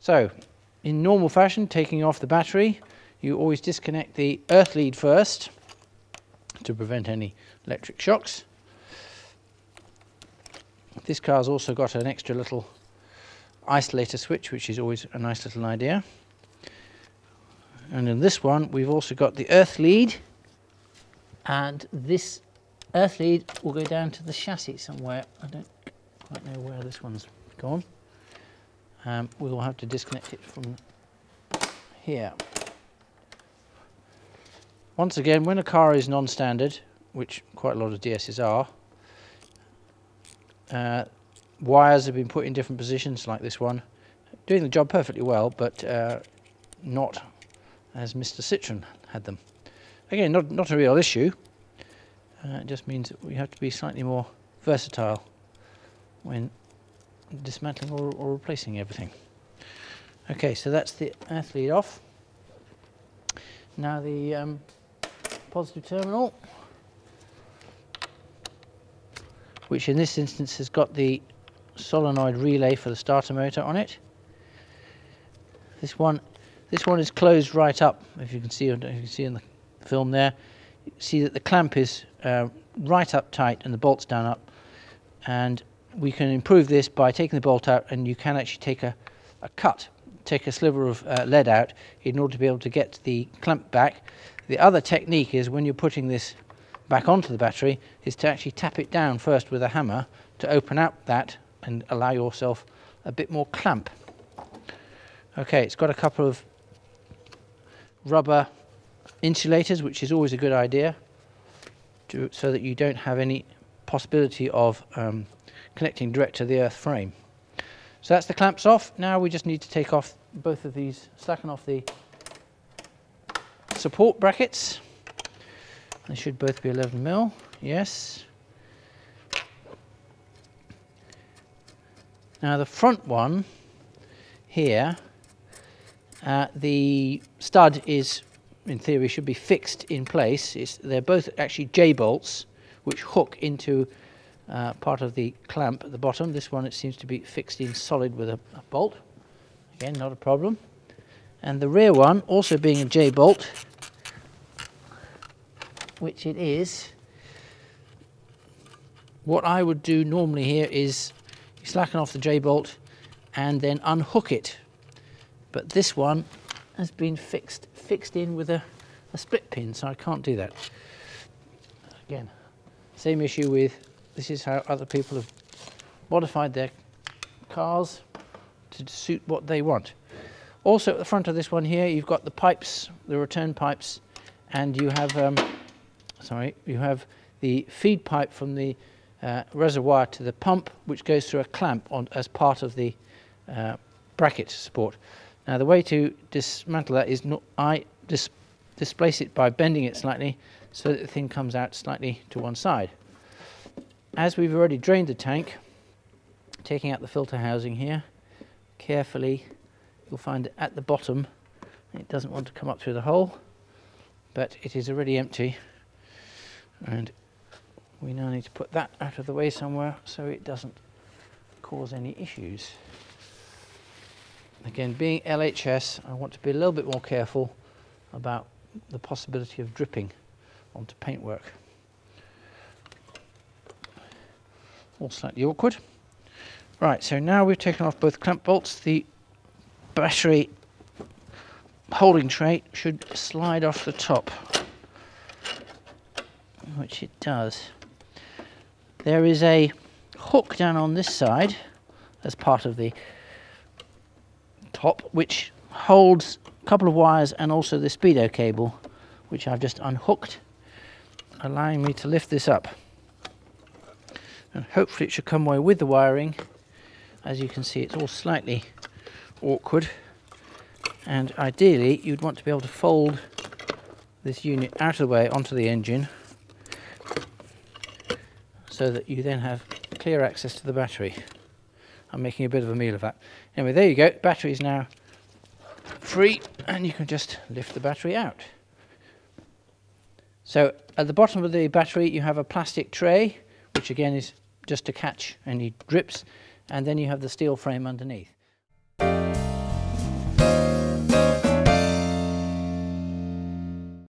So, in normal fashion, taking off the battery, you always disconnect the earth lead first to prevent any electric shocks. This car's also got an extra little isolator switch, which is always a nice little idea. And in this one, we've also got the earth lead, and this earth lead will go down to the chassis somewhere. I don't quite know where this one's gone. We will have to disconnect it from here. Once again, when a car is non-standard, which quite a lot of DSs are, wires have been put in different positions, like this one, doing the job perfectly well, but not as Mr. Citroen had them. Again, not a real issue. It just means that we have to be slightly more versatile when dismantling or replacing everything. Okay, so that's the earth lead off. Now the positive terminal, which in this instance has got the solenoid relay for the starter motor on it. This one is closed right up. If you can see in the film there, you see that the clamp is right up tight and the bolt's down up. And we can improve this by taking the bolt out, and you can actually take a sliver of lead out in order to be able to get the clamp back. The other technique is, when you're putting this back onto the battery, is to actually tap it down first with a hammer to open up that and allow yourself a bit more clamp. Okay, it's got a couple of rubber insulators, which is always a good idea, so that you don't have any possibility of connecting direct to the earth frame. So that's the clamps off. Now we just need to take off both of these, slacken off the support brackets. They should both be 11mm, yes. Now the front one here, the stud is, in theory, should be fixed in place. They're both actually J-bolts which hook into part of the clamp at the bottom. This one, it seems to be fixed in solid with a bolt. Again, not a problem. And the rear one, also being a J-bolt, which it is, what I would do normally here is slacken off the J-bolt and then unhook it. But this one has been fixed in with a split pin, so I can't do that. Again, same issue with, this is how other people have modified their cars to suit what they want. Also at the front of this one here, you've got the pipes, the return pipes, and you have you have the feed pipe from the reservoir to the pump, which goes through a clamp as part of the bracket support. Now the way to dismantle that is displace it by bending it slightly so that the thing comes out slightly to one side. As we've already drained the tank, taking out the filter housing here, carefully, you'll find at the bottom it doesn't want to come up through the hole, but it is already empty, and we now need to put that out of the way somewhere so it doesn't cause any issues. Again, being LHS, I want to be a little bit more careful about the possibility of dripping onto paintwork. All slightly awkward. Right, so now we've taken off both clamp bolts. The battery holding tray should slide off the top, which it does. There is a hook down on this side as part of the top, which holds a couple of wires and also the speedo cable, which I've just unhooked, allowing me to lift this up. And hopefully it should come away with the wiring. As you can see, it's all slightly awkward, and ideally you'd want to be able to fold this unit out of the way onto the engine so that you then have clear access to the battery. I'm making a bit of a meal of that. Anyway, there you go. Battery is now free, and you can just lift the battery out. So at the bottom of the battery you have a plastic tray, which again is just to catch any drips, and then you have the steel frame underneath.